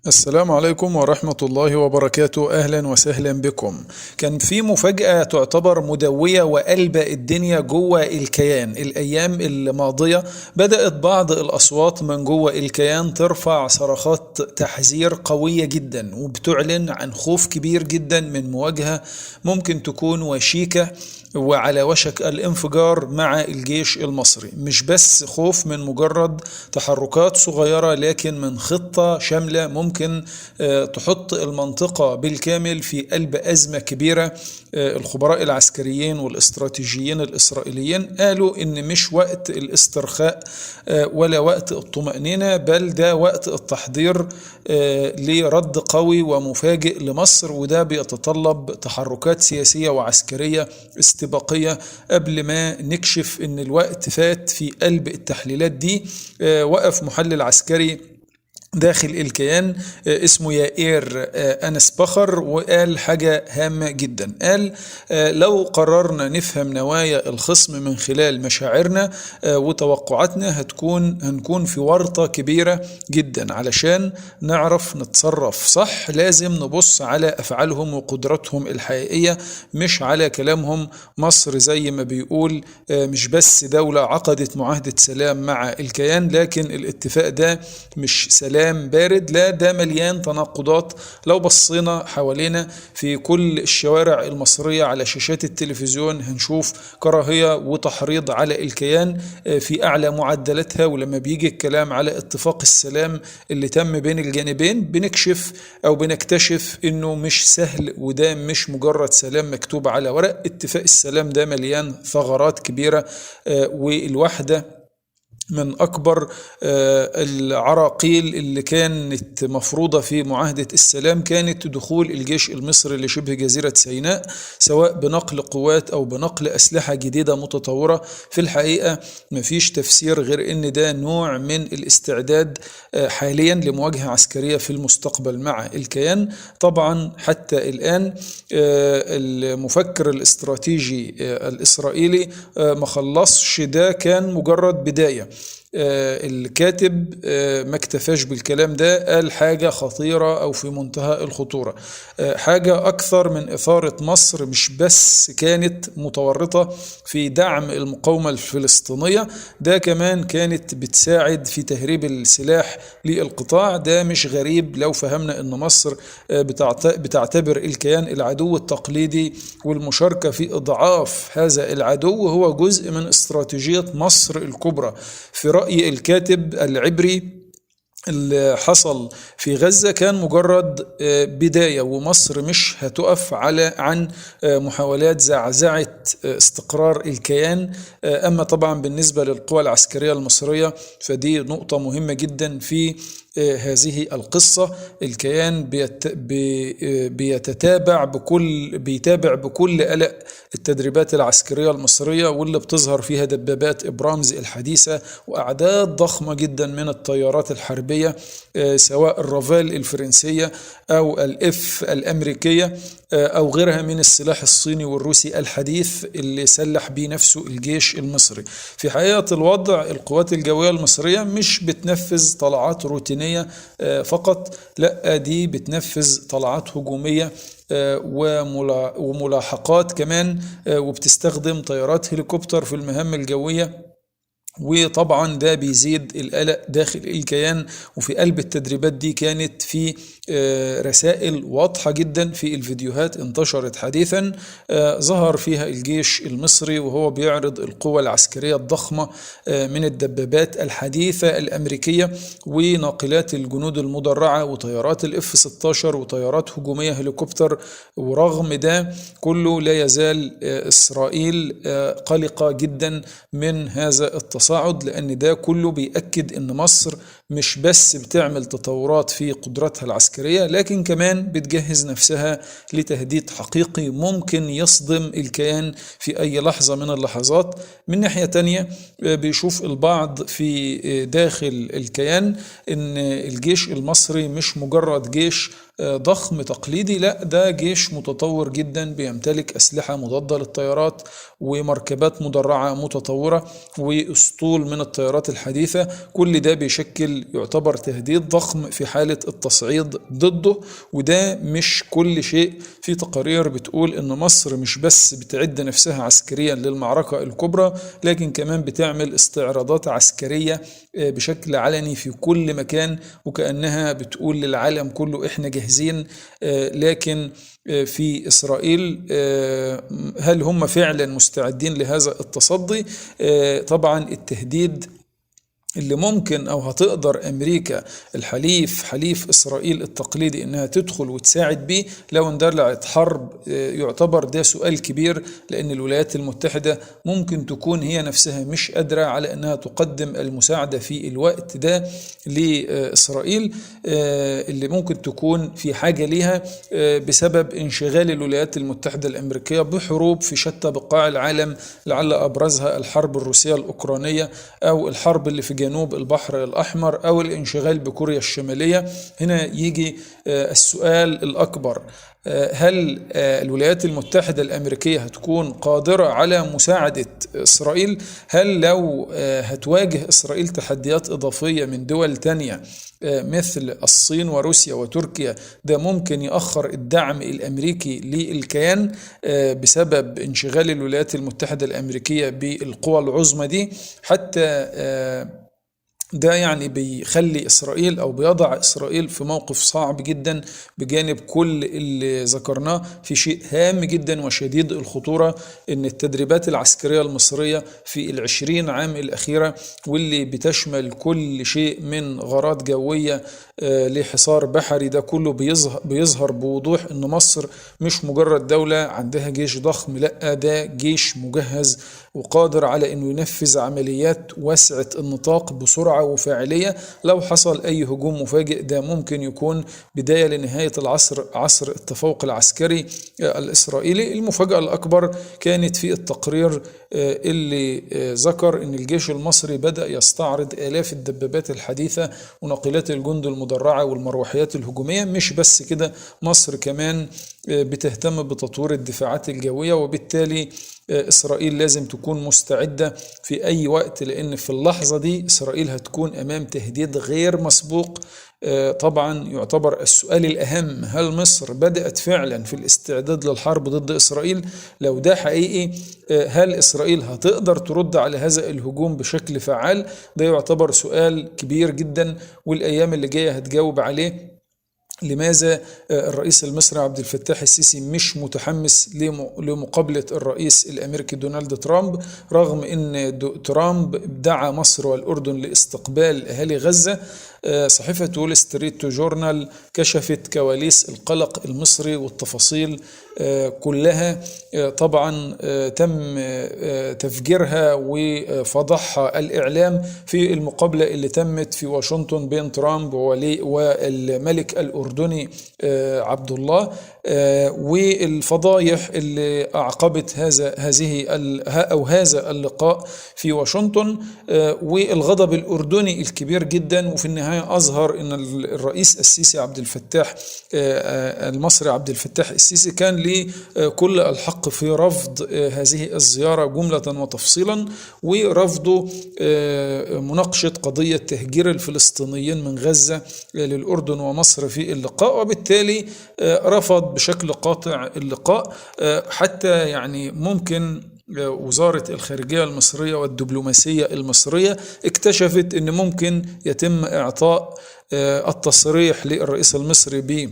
السلام عليكم ورحمة الله وبركاته. أهلا وسهلا بكم. كان في مفاجأة تعتبر مدوية وقلب الدنيا جوه الكيان. الأيام الماضية بدأت بعض الأصوات من جوه الكيان ترفع صرخات تحذير قوية جدا، وبتعلن عن خوف كبير جدا من مواجهة ممكن تكون وشيكة وعلى وشك الانفجار مع الجيش المصري. مش بس خوف من مجرد تحركات صغيرة، لكن من خطة شاملة ممكن تحط المنطقة بالكامل في قلب أزمة كبيرة. الخبراء العسكريين والاستراتيجيين الإسرائيليين قالوا إن مش وقت الاسترخاء ولا وقت الطمأنينة، بل ده وقت التحضير لرد قوي ومفاجئ لمصر، وده بيتطلب تحركات سياسية وعسكرية استباقية. قبل ما نكشف إن الوقت فات في قلب التحليلات دي، وقف محلل عسكري داخل الكيان اسمه يائير أنس بخر وقال حاجة هامة جدا. قال لو قررنا نفهم نوايا الخصم من خلال مشاعرنا وتوقعاتنا هنكون في ورطة كبيرة جدا. علشان نعرف نتصرف صح لازم نبص على أفعالهم وقدراتهم الحقيقية، مش على كلامهم. مصر زي ما بيقول مش بس دولة عقدت معاهدة سلام مع الكيان، لكن الاتفاق ده مش سلام بارد، لا ده مليان تناقضات. لو بصينا حوالينا في كل الشوارع المصرية على شاشات التلفزيون هنشوف كراهية وتحريض على الكيان في أعلى معدلاتها. ولما بيجي الكلام على اتفاق السلام اللي تم بين الجانبين بنكشف أو بنكتشف إنه مش سهل، وده مش مجرد سلام مكتوب على ورق. اتفاق السلام ده مليان ثغرات كبيرة، والواحدة من أكبر العراقيل اللي كانت مفروضة في معاهدة السلام كانت دخول الجيش المصري لشبه جزيرة سيناء، سواء بنقل قوات أو بنقل أسلحة جديدة متطورة. في الحقيقة مفيش تفسير غير أن ده نوع من الاستعداد حاليا لمواجهة عسكرية في المستقبل مع الكيان. طبعا حتى الآن المفكر الاستراتيجي الإسرائيلي ما خلصش، ده كان مجرد بداية. الكاتب ما اكتفاش بالكلام ده، قال حاجة خطيرة أو في منتهى الخطورة، حاجة أكثر من إثارة مصر. مش بس كانت متورطة في دعم المقاومة الفلسطينية، ده كمان كانت بتساعد في تهريب السلاح للقطاع. ده مش غريب لو فهمنا أن مصر بتعتبر الكيان العدو التقليدي، والمشاركة في إضعاف هذا العدو هو جزء من استراتيجية مصر الكبرى. في رأي الكاتب العبري، اللي حصل في غزة كان مجرد بداية، ومصر مش هتقف عن محاولات زعزعة استقرار الكيان. أما طبعا بالنسبة للقوى العسكرية المصرية فدي نقطة مهمة جدا في هذه القصة. الكيان بيتابع بكل قلق التدريبات العسكرية المصرية، واللي بتظهر فيها دبابات إبرامز الحديثة وأعداد ضخمة جدا من الطيارات الحربية، سواء الرافال الفرنسية أو الإف الأمريكية أو غيرها من السلاح الصيني والروسي الحديث اللي سلح به نفسه الجيش المصري. في حقيقة الوضع القوات الجوية المصرية مش بتنفذ طلعات روتينية فقط، لا دي بتنفذ طلعات هجومية وملاحقات كمان، وبتستخدم طيارات هليكوبتر في المهام الجوية. وطبعا ده بيزيد القلق داخل الكيان. وفي قلب التدريبات دي كانت في رسائل واضحة جدا في الفيديوهات انتشرت حديثا، ظهر فيها الجيش المصري وهو بيعرض القوة العسكرية الضخمة من الدبابات الحديثة الأمريكية وناقلات الجنود المدرعة وطيارات الإف 16 وطيارات هجومية هليكوبتر. ورغم ده كله لا يزال إسرائيل قلقة جدا من هذا التصاعد، لأن ده كله بيأكد أن مصر مش بس بتعمل تطورات في قدراتها العسكرية، لكن كمان بتجهز نفسها لتهديد حقيقي ممكن يصدم الكيان في أي لحظة من اللحظات. من ناحية تانية بيشوف البعض في داخل الكيان أن الجيش المصري مش مجرد جيش ضخم تقليدي، لا ده جيش متطور جدا بيمتلك أسلحة مضادة للطيارات ومركبات مدرعة متطورة وأسطول من الطيارات الحديثة. كل ده بيشكل إسرائيل يعتبر تهديد ضخم في حالة التصعيد ضده. وده مش كل شيء، في تقارير بتقول إن مصر مش بس بتعد نفسها عسكريا للمعركة الكبرى، لكن كمان بتعمل استعراضات عسكرية بشكل علني في كل مكان، وكأنها بتقول للعالم كله إحنا جاهزين. لكن في إسرائيل هل هم فعلا مستعدين لهذا التصدي؟ طبعا التهديد اللي ممكن أو هتقدر أمريكا حليف إسرائيل التقليدي إنها تدخل وتساعد بيه لو اندلعت حرب، يعتبر ده سؤال كبير، لأن الولايات المتحدة ممكن تكون هي نفسها مش قادرة على أنها تقدم المساعدة في الوقت ده لإسرائيل، اللي ممكن تكون في حاجة ليها بسبب انشغال الولايات المتحدة الأمريكية بحروب في شتى بقاع العالم، لعل أبرزها الحرب الروسية الأوكرانية، أو الحرب اللي في جنوب البحر الأحمر، أو الانشغال بكوريا الشمالية. هنا يجي السؤال الأكبر: هل الولايات المتحدة الأمريكية هتكون قادرة على مساعدة إسرائيل؟ هل لو هتواجه إسرائيل تحديات إضافية من دول تانية مثل الصين وروسيا وتركيا، ده ممكن يأخر الدعم الأمريكي للكيان بسبب انشغال الولايات المتحدة الأمريكية بالقوى العظمى دي؟ حتى ده يعني بيخلي إسرائيل أو بيضع إسرائيل في موقف صعب جدا، بجانب كل اللي ذكرناه. في شيء هام جدا وشديد الخطورة، إن التدريبات العسكرية المصرية في 20 عام الأخيرة، واللي بتشمل كل شيء من غارات جوية لحصار بحري، ده كله بيظهر بوضوح إن مصر مش مجرد دولة عندها جيش ضخم، لأ، ده جيش مجهز وقادر على أنه ينفذ عمليات واسعة النطاق بسرعة وفاعلية. لو حصل أي هجوم مفاجئ، ده ممكن يكون بداية لنهاية عصر التفوق العسكري الإسرائيلي. المفاجأة الأكبر كانت في التقرير اللي ذكر أن الجيش المصري بدأ يستعرض آلاف الدبابات الحديثة وناقلات الجند المدرعة والمروحيات الهجومية. مش بس كده، مصر كمان بتهتم بتطوير الدفاعات الجوية، وبالتالي إسرائيل لازم تكون مستعدة في أي وقت، لأن في اللحظة دي إسرائيل هتكون أمام تهديد غير مسبوق. طبعا يعتبر السؤال الأهم: هل مصر بدأت فعلا في الاستعداد للحرب ضد إسرائيل؟ لو ده حقيقي، هل إسرائيل هتقدر ترد على هذا الهجوم بشكل فعال؟ ده يعتبر سؤال كبير جدا، والأيام اللي جاية هتجاوب عليه. لماذا الرئيس المصري عبد الفتاح السيسي مش متحمس لمقابلة الرئيس الأمريكي دونالد ترامب، رغم أن ترامب دعا مصر والأردن لاستقبال أهالي غزة؟ صحيفة وول ستريت جورنال كشفت كواليس القلق المصري والتفاصيل كلها. طبعا تم تفجيرها وفضحها الإعلام في المقابلة اللي تمت في واشنطن بين ترامب والملك الأردني عبد الله، والفضايح اللي أعقبت هذا اللقاء في واشنطن، والغضب الأردني الكبير جدا. وفي النهاية أظهر أن الرئيس السيسي عبد الفتاح المصري عبد الفتاح السيسي كان ليه كل الحق في رفض هذه الزيارة جملة وتفصيلا، ورفضه مناقشة قضية تهجير الفلسطينيين من غزة للأردن ومصر في اللقاء، وبالتالي رفض بشكل قاطع اللقاء. حتى يعني ممكن وزارة الخارجية المصرية والدبلوماسية المصرية اكتشفت أن ممكن يتم إعطاء التصريح للرئيس المصري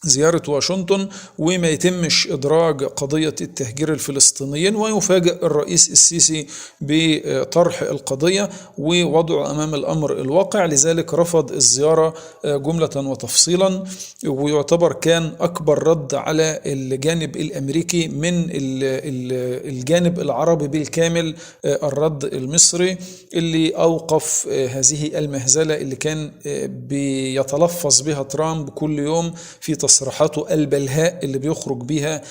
زيارة واشنطن وما يتمش إدراج قضية التهجير الفلسطينيين، ويفاجأ الرئيس السيسي بطرح القضية ووضعه أمام الأمر الواقع. لذلك رفض الزيارة جملة وتفصيلا، ويعتبر كان أكبر رد على الجانب الأمريكي من الجانب العربي بالكامل الرد المصري، اللي أوقف هذه المهزلة اللي كان بيتلفظ بها ترامب كل يوم في تصريحاته البلهاء اللي بيخرج بيها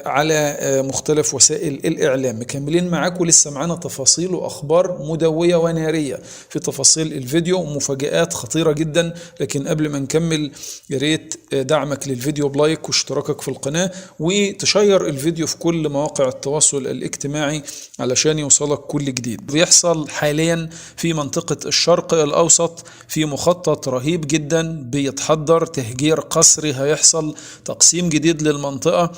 على مختلف وسائل الإعلام. مكملين معاكم، لسه معانا تفاصيل وأخبار مدوية ونارية في تفاصيل الفيديو ومفاجآت خطيرة جدا. لكن قبل ما نكمل، يا ريت دعمك للفيديو بلايك واشتراكك في القناة، وتشير الفيديو في كل مواقع التواصل الاجتماعي علشان يوصلك كل جديد. بيحصل حاليا في منطقة الشرق الأوسط في مخطط رهيب جدا بيتحضر، تهجير قسري هيحصل، تقسيم جديد للمنطقة،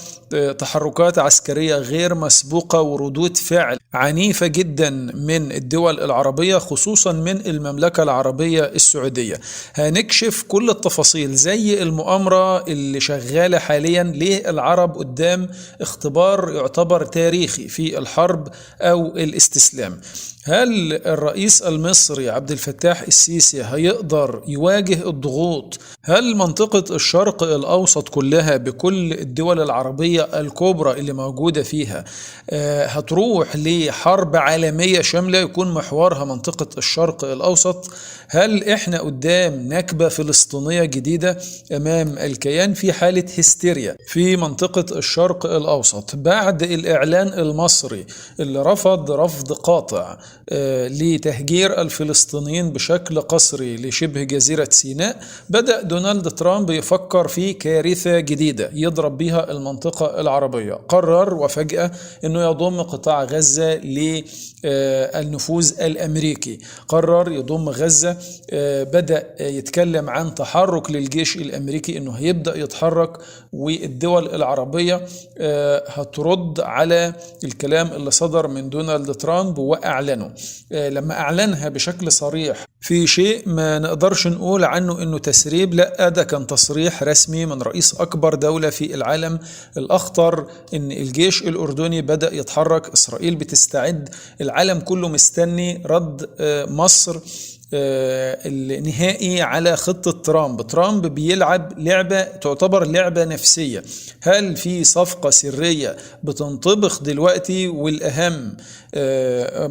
تحركات عسكرية غير مسبوقة وردود فعل عنيفة جدا من الدول العربية خصوصا من المملكة العربية السعودية. هنكشف كل التفاصيل زي المؤامرة اللي شغالة حاليا. ليه العرب قدام اختبار يعتبر تاريخي في الحرب أو الاستسلام؟ هل الرئيس المصري عبد الفتاح السيسي هيقدر يواجه الضغوط؟ هل منطقة الشرق الأوسط كلها بكل الدول العربية الكبرى اللي موجودة فيها هتروح لحرب عالمية شاملة يكون محورها منطقة الشرق الأوسط؟ هل احنا قدام نكبة فلسطينية جديدة أمام الكيان في حالة هستيريا في منطقة الشرق الأوسط بعد الإعلان المصري اللي رفض قاطع لتهجير الفلسطينيين بشكل قسري لشبه جزيرة سيناء؟ بدأ دونالد ترامب يفكر في كارثة جديدة يضرب بها المنطقة العربية. قرر وفجأة أنه يضم قطاع غزة للنفوذ الأمريكي، قرر يضم غزة، بدأ يتكلم عن تحرك للجيش الأمريكي أنه هيبدأ يتحرك، والدول العربية هترد على الكلام اللي صدر من دونالد ترامب وأعلنه. لما أعلنها بشكل صريح في شيء ما نقدرش نقول عنه أنه تسريب، لا ده كان تصريح رسمي من رئيس أكبر دولة في العالم. الأخطر أن الجيش الأردني بدأ يتحرك، إسرائيل بتستعد، العالم كله مستني رد مصر النهائي على خطة ترامب. ترامب بيلعب لعبة تعتبر لعبة نفسية. هل في صفقة سرية بتنطبخ دلوقتي؟ والأهم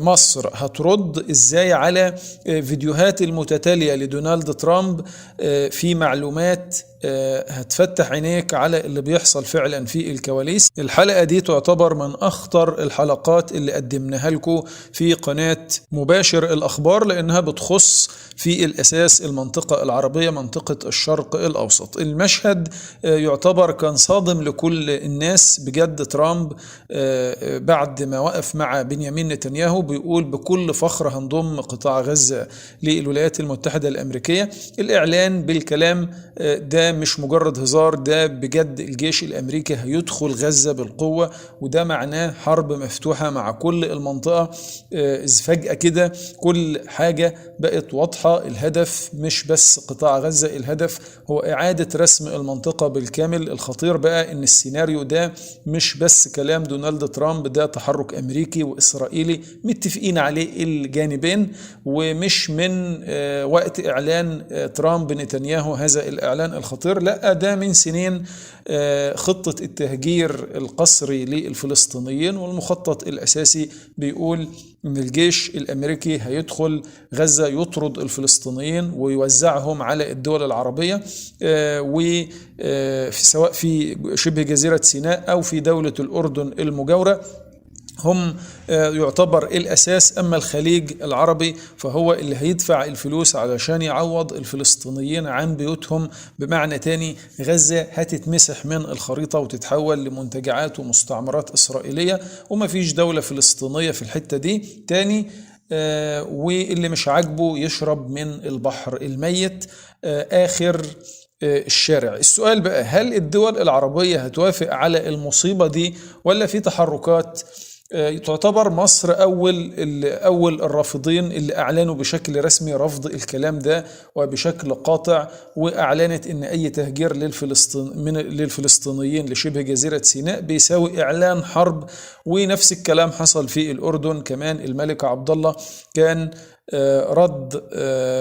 مصر هترد ازاي على فيديوهات المتتالية لدونالد ترامب في معلومات هتفتح عينيك على اللي بيحصل فعلا في الكواليس. الحلقة دي تعتبر من أخطر الحلقات اللي قدمناها لكم في قناة مباشر الأخبار، لأنها بتخص في الأساس المنطقة العربية، منطقة الشرق الأوسط. المشهد يعتبر كان صادم لكل الناس بجد. ترامب بعد ما وقف مع بنيامين نتنياهو بيقول بكل فخر هنضم قطاع غزة للولايات المتحدة الأمريكية. الإعلان بالكلام ده مش مجرد هزار، ده بجد الجيش الأمريكي هيدخل غزة بالقوة، وده معناه حرب مفتوحة مع كل المنطقة. فجأة كده كل حاجة بقت واضحة. الهدف مش بس قطاع غزة، الهدف هو إعادة رسم المنطقة بالكامل. الخطير بقى إن السيناريو ده مش بس كلام دونالد ترامب، ده تحرك أمريكي وإسرائيلي متفقين عليه الجانبين، ومش من وقت إعلان ترامب نتنياهو هذا الإعلان الخطير، لا ده من سنين خطة التهجير القسري للفلسطينيين. والمخطط الأساسي بيقول إن الجيش الأمريكي هيدخل غزة يطرد الفلسطينيين ويوزعهم على الدول العربية، سواء في شبه جزيرة سيناء أو في دولة الأردن المجاورة، هم يعتبر الأساس. أما الخليج العربي فهو اللي هيدفع الفلوس علشان يعوض الفلسطينيين عن بيوتهم. بمعنى تاني غزة هتتمسح من الخريطة وتتحول لمنتجعات ومستعمرات إسرائيلية، وما فيش دولة فلسطينية في الحتة دي تاني. واللي مش عاجبه يشرب من البحر الميت آخر الشارع. السؤال بقى، هل الدول العربية هتوافق على المصيبة دي ولا في تحركات؟ تعتبر مصر أول الرافضين اللي أعلنوا بشكل رسمي رفض الكلام ده وبشكل قاطع، وأعلنت أن أي تهجير للفلسطينيين لشبه جزيرة سيناء بيساوي إعلان حرب. ونفس الكلام حصل في الأردن كمان. الملك عبد الله كان رد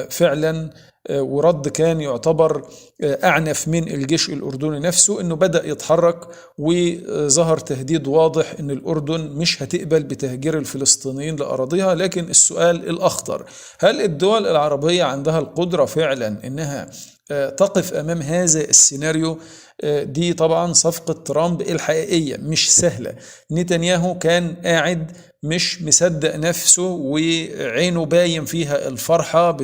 فعلا، ورد كان يعتبر أعنف من الجيش الأردني نفسه، أنه بدأ يتحرك وظهر تهديد واضح أن الأردن مش هتقبل بتهجير الفلسطينيين لأراضيها. لكن السؤال الأخطر، هل الدول العربية عندها القدرة فعلا أنها تقف أمام هذا السيناريو. دي طبعا صفقة ترامب الحقيقية مش سهلة. نتنياهو كان قاعد مش مصدق نفسه وعينه باين فيها الفرحة،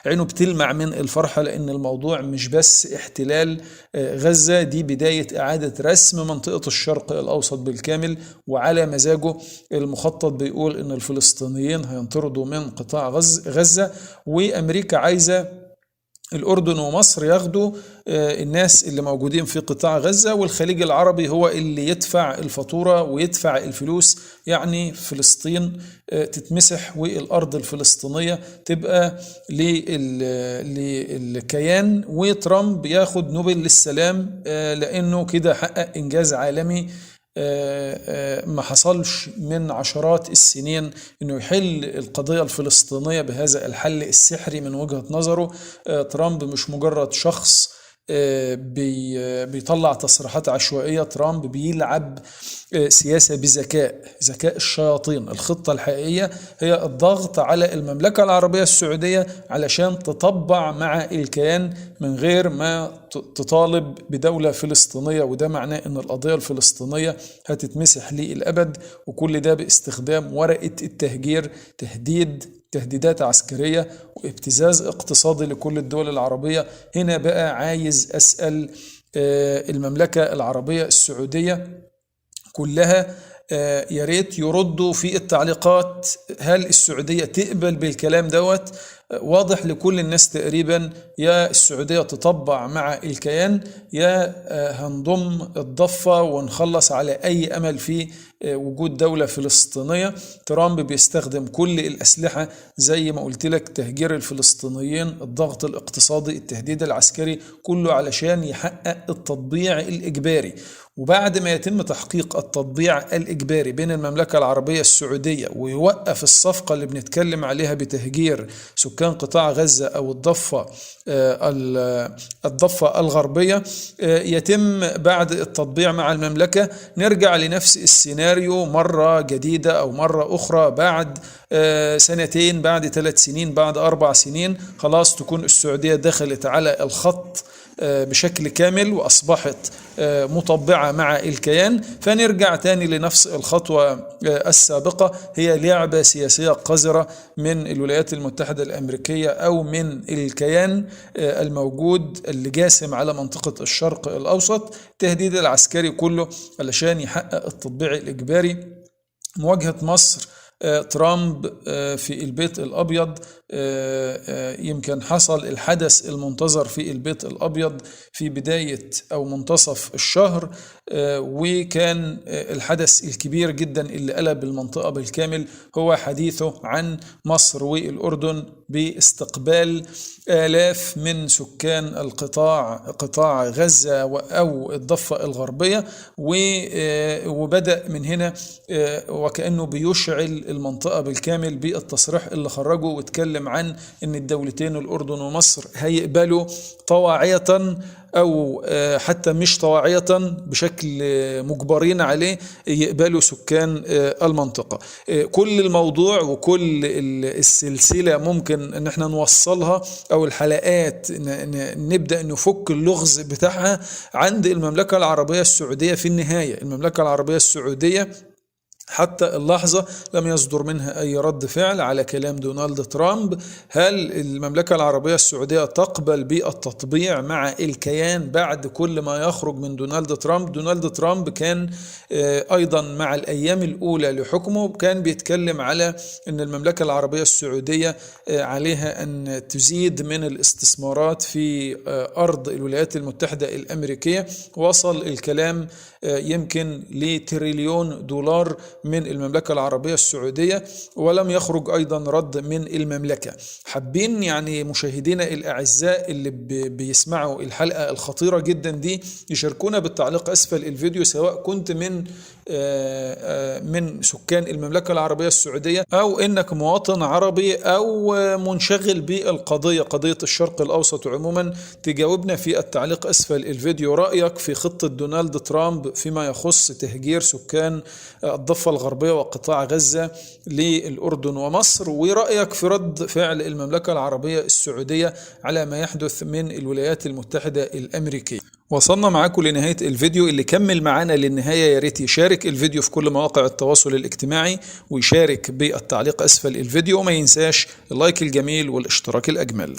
عينه بتلمع من الفرحة، لأن الموضوع مش بس احتلال غزة، دي بداية إعادة رسم منطقة الشرق الأوسط بالكامل وعلى مزاجه. المخطط بيقول إن الفلسطينيين هينطردوا من قطاع غزة، وأمريكا عايزة الأردن ومصر ياخدوا الناس اللي موجودين في قطاع غزة، والخليج العربي هو اللي يدفع الفاتورة ويدفع الفلوس. يعني فلسطين تتمسح والأرض الفلسطينية تبقى للكيان، وترامب ياخد نوبل للسلام لأنه كده حقق إنجاز عالمي ما حصلش من عشرات السنين، انه يحل القضية الفلسطينية بهذا الحل السحري من وجهة نظره. ترامب مش مجرد شخص بيطلع تصريحات عشوائية، ترامب بيلعب سياسة بذكاء الشياطين. الخطة الحقيقية هي الضغط على المملكة العربية السعودية علشان تطبع مع الكيان من غير ما تطالب بدولة فلسطينية، وده معناه ان القضية الفلسطينية هتتمسح للأبد، وكل ده باستخدام ورقة التهجير، تهديدات عسكرية وابتزاز اقتصادي لكل الدول العربية. هنا بقى عايز أسأل المملكة العربية السعودية كلها يا ريت يردوا في التعليقات، هل السعودية تقبل بالكلام دوت؟ واضح لكل الناس تقريبا، يا السعودية تطبع مع الكيان يا هنضم الضفة ونخلص على أي أمل في وجود دولة فلسطينية. ترامب بيستخدم كل الأسلحة زي ما قلت لك، تهجير الفلسطينيين، الضغط الاقتصادي، التهديد العسكري، كله علشان يحقق التطبيع الإجباري. وبعد ما يتم تحقيق التطبيع الإجباري بين المملكة العربية السعودية ويوقف الصفقة اللي بنتكلم عليها بتهجير سكان قطاع غزة أو الضفة الغربية، يتم بعد التطبيع مع المملكة نرجع لنفس السيناريو مرة جديدة أو مرة أخرى بعد سنتين، بعد 3 سنين، بعد 4 سنين، خلاص تكون السعودية دخلت على الخط بشكل كامل وأصبحت مطبعة مع الكيان، فنرجع تاني لنفس الخطوة السابقة. هي لعبة سياسية قذرة من الولايات المتحدة الأمريكية أو من الكيان الموجود اللي جاسم على منطقة الشرق الأوسط، تهديد العسكري كله علشان يحقق التطبيع الإجباري. مواجهة مصر ترامب في البيت الأبيض، يمكن حصل الحدث المنتظر في البيت الأبيض في بداية أو منتصف الشهر، وكان الحدث الكبير جدا اللي قلب المنطقة بالكامل هو حديثه عن مصر والأردن باستقبال آلاف من سكان قطاع غزة أو الضفة الغربية، وبدأ من هنا وكأنه بيشعل المنطقة بالكامل بالتصريح اللي خرجه واتكلم عن ان الدولتين الأردن ومصر هيقبلوا طواعية أو حتى مش طواعية بشكل مجبرين عليه يقبلوا سكان المنطقة. كل الموضوع وكل السلسلة ممكن ان احنا نوصلها، أو الحلقات نبدأ نفك اللغز بتاعها عند المملكة العربية السعودية. في النهاية المملكة العربية السعودية حتى اللحظة لم يصدر منها أي رد فعل على كلام دونالد ترامب. هل المملكة العربية السعودية تقبل بالتطبيع مع الكيان بعد كل ما يخرج من دونالد ترامب؟ دونالد ترامب كان أيضا مع الأيام الأولى لحكمه كان بيتكلم على أن المملكة العربية السعودية عليها أن تزيد من الاستثمارات في أرض الولايات المتحدة الأمريكية. وصل الكلام يمكن لتريليون دولار من المملكة العربية السعودية، ولم يخرج أيضا رد من المملكة. حابين يعني مشاهدينا الأعزاء اللي بيسمعوا الحلقة الخطيرة جدا دي يشاركونا بالتعليق أسفل الفيديو، سواء كنت من سكان المملكة العربية السعودية أو إنك مواطن عربي أو منشغل بالقضية، قضية الشرق الأوسط عموما. تجاوبنا في التعليق أسفل الفيديو رأيك في خطة دونالد ترامب فيما يخص تهجير سكان الضفة الغربية وقطاع غزة للأردن ومصر، ورأيك في رد فعل المملكة العربية السعودية على ما يحدث من الولايات المتحدة الأمريكية. وصلنا معاكم لنهاية الفيديو. اللي كمل معانا للنهاية يا ريت يشارك الفيديو في كل مواقع التواصل الاجتماعي، ويشارك بالتعليق أسفل الفيديو، وما ينساش اللايك الجميل والاشتراك الأجمل.